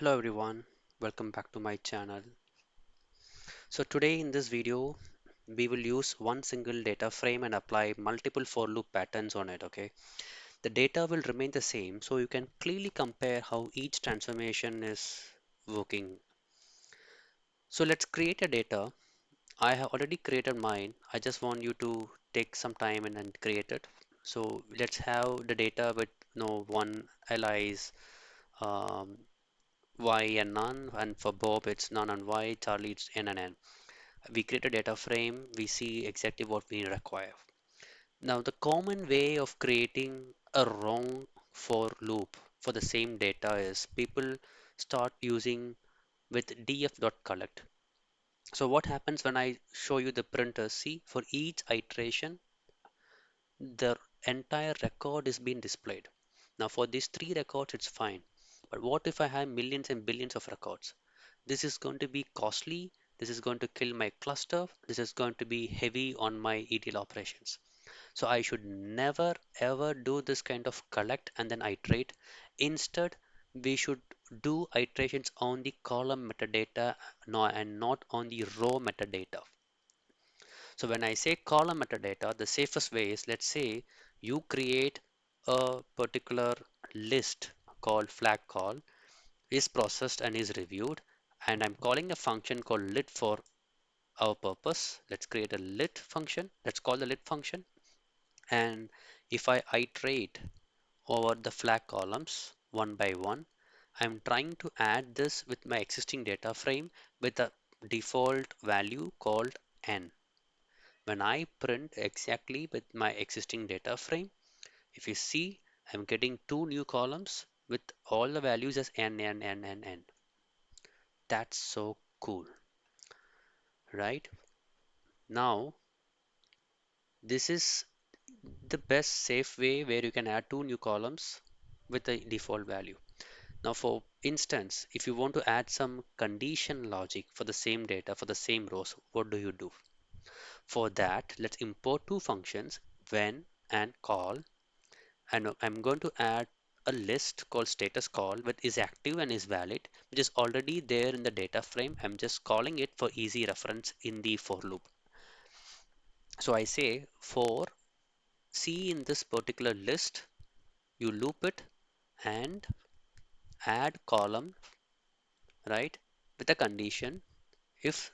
Hello everyone, welcome back to my channel. So today in this video, we will use one single data frame and apply multiple for loop patterns on it, okay? The data will remain the same, so you can clearly compare how each transformation is working. So let's create a data. I have already created mine. I just want you to take some time and create it. So let's have the data with one LIs, um, Y and none, and for Bob it's none and Y, Charlie it's N and N. We create a data frame, we see exactly what we require. Now, the common way of creating a wrong for loop for the same data is people start using with df.collect. So what happens when I show you the printer? See, for each iteration, the entire record is being displayed. Now, for these three records, it's fine. But what if I have millions and billions of records? This is going to be costly. This is going to kill my cluster. This is going to be heavy on my ETL operations. So I should never ever do this kind of collect and then iterate. Instead, we should do iterations on the column metadata and not on the row metadata. So when I say column metadata, the safest way is, let's say you create a particular list called flag call is processed and is reviewed, and I'm calling a function called lit for our purpose. Let's create a lit function. Let's call the lit function. And if I iterate over the flag columns one by one, I'm trying to add this with my existing data frame with a default value called n. When I print exactly with my existing data frame, if you see, I'm getting two new columns with all the values as n, n, n, n, n. That's so cool, right? Now, this is the best safe way where you can add two new columns with the default value. Now, for instance, if you want to add some condition logic for the same data for the same rows, what do you do? For that, let's import two functions, when and call. And I'm going to add a list called status call, which is active and is valid, which is already there in the data frame. I'm just calling it for easy reference in the for loop. So I say for C in this particular list, you loop it and add column, right, with a condition. If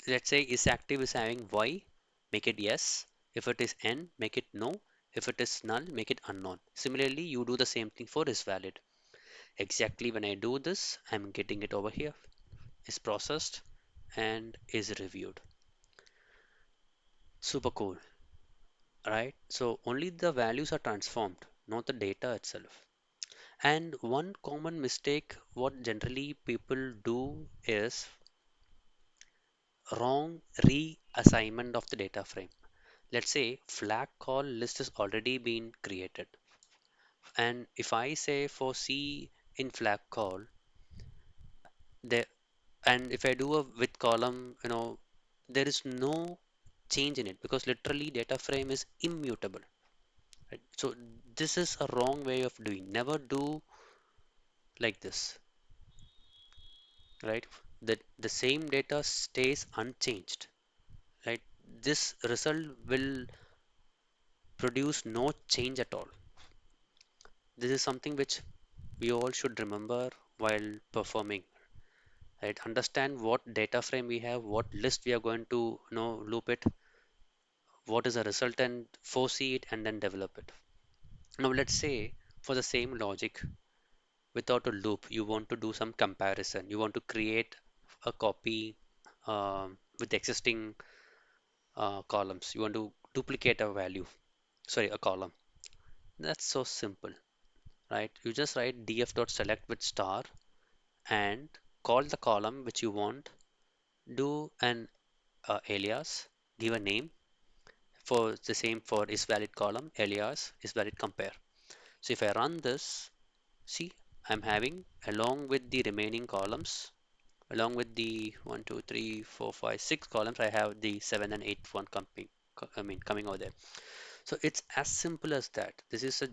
let's say is active is having Y, make it yes. If it is N, make it no. If it is null, make it unknown. Similarly, you do the same thing for is valid. Exactly when I do this, I'm getting it over here. Is processed and is reviewed. Super cool, right? So only the values are transformed, not the data itself. And one common mistake what generally people do is wrong reassignment of the data frame. Let's say flag call list has already been created. And if I say for C in flag call, there and if I do a with column, there is no change in it because literally data frame is immutable. Right? So this is a wrong way of doing. Never do like this, right? That the same data stays unchanged, right? This result will produce no change at all. This is something which we all should remember while performing, right? Understand what data frame we have, what list we are going to, loop it, what is the result, and foresee it and then develop it. Now, let's say for the same logic, without a loop, you want to do some comparison. You want to create a copy with existing columns. You want to duplicate a value, sorry, a column. That's so simple, right? You just write df.select with star and call the column which you want, do an alias, give a name for the same for is valid column, alias is valid compare. So if I run this, see, I'm having along with the remaining columns, along with the 1, 2, 3, 4, 5, 6 columns, I have the 7 and 8 one coming over there. So it's as simple as that. This is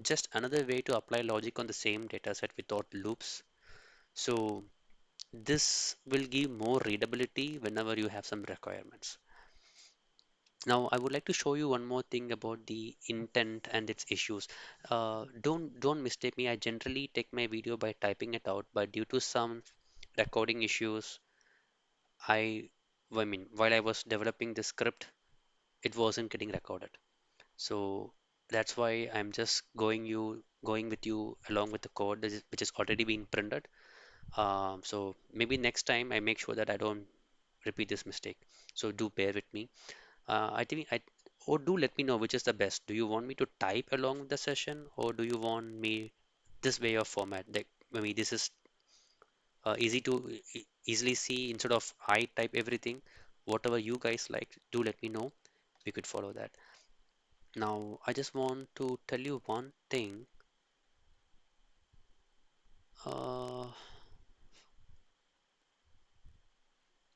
just another way to apply logic on the same data set without loops. So this will give more readability whenever you have some requirements. Now, I would like to show you one more thing about the intent and its issues. Don't mistake me. I generally take my video by typing it out, but due to some recording issues, I, I mean, while I was developing the script, it wasn't getting recorded. So that's why I'm just going with you along with the code which is already being printed. So maybe next time I make sure that I don't repeat this mistake. So do bear with me. I think I or do let me know which is the best. Do you want me to type along with the session, or do you want me this way of format? Like maybe this is easy to easily see instead of I type everything. Whatever you guys like, do let me know. We could follow that. Now, I just want to tell you one thing. Uh,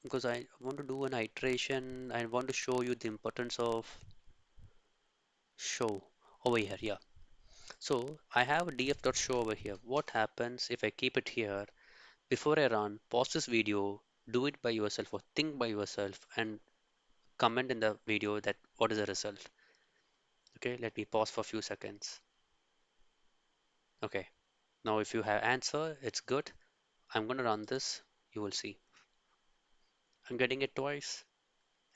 because I want to do an iteration. I want to show you the importance of show over here. Yeah. So I have a df.show over here. What happens if I keep it here? Before I run, pause this video, do it by yourself or think by yourself and comment in the video that what is the result. Okay, let me pause for a few seconds. Okay, now if you have answer, it's good. I'm gonna run this. You will see. I'm getting it twice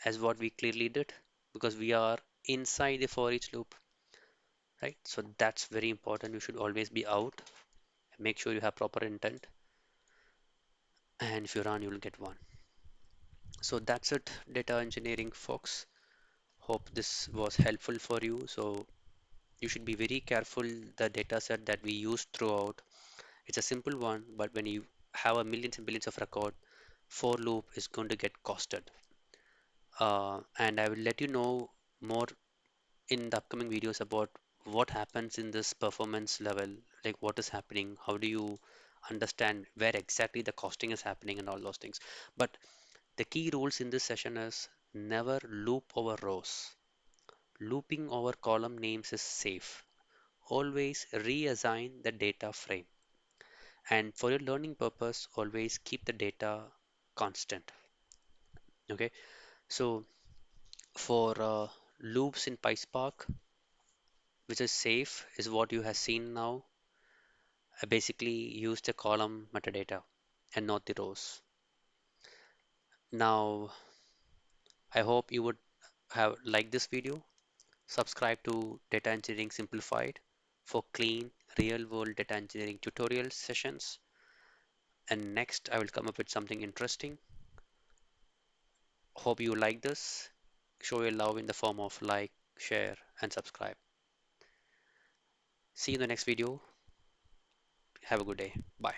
as what we clearly did because we are inside the for each loop, right? So that's very important. You should always be out. Make sure you have proper intent. And if you run, you will get one. So that's it, data engineering folks. Hope this was helpful for you. So you should be very careful the data set that we use throughout. It's a simple one, but when you have a millions and billions of record, for loop is going to get costed. And I will let you know more in the upcoming videos about what happens in this performance level, like what is happening, how do you understand where exactly the costing is happening and all those things. But the key rules in this session is never loop over rows. Looping over column names is safe. Always reassign the data frame. And for your learning purpose, always keep the data constant. Okay, so for loops in PySpark, which is safe, is what you have seen now. I basically use the column metadata and not the rows. Now, I hope you would have liked this video. Subscribe to Data Engineering Simplified for clean, real-world data engineering tutorial sessions. And next, I will come up with something interesting. Hope you like this. Show your love in the form of like, share, and subscribe. See you in the next video. Have a good day. Bye.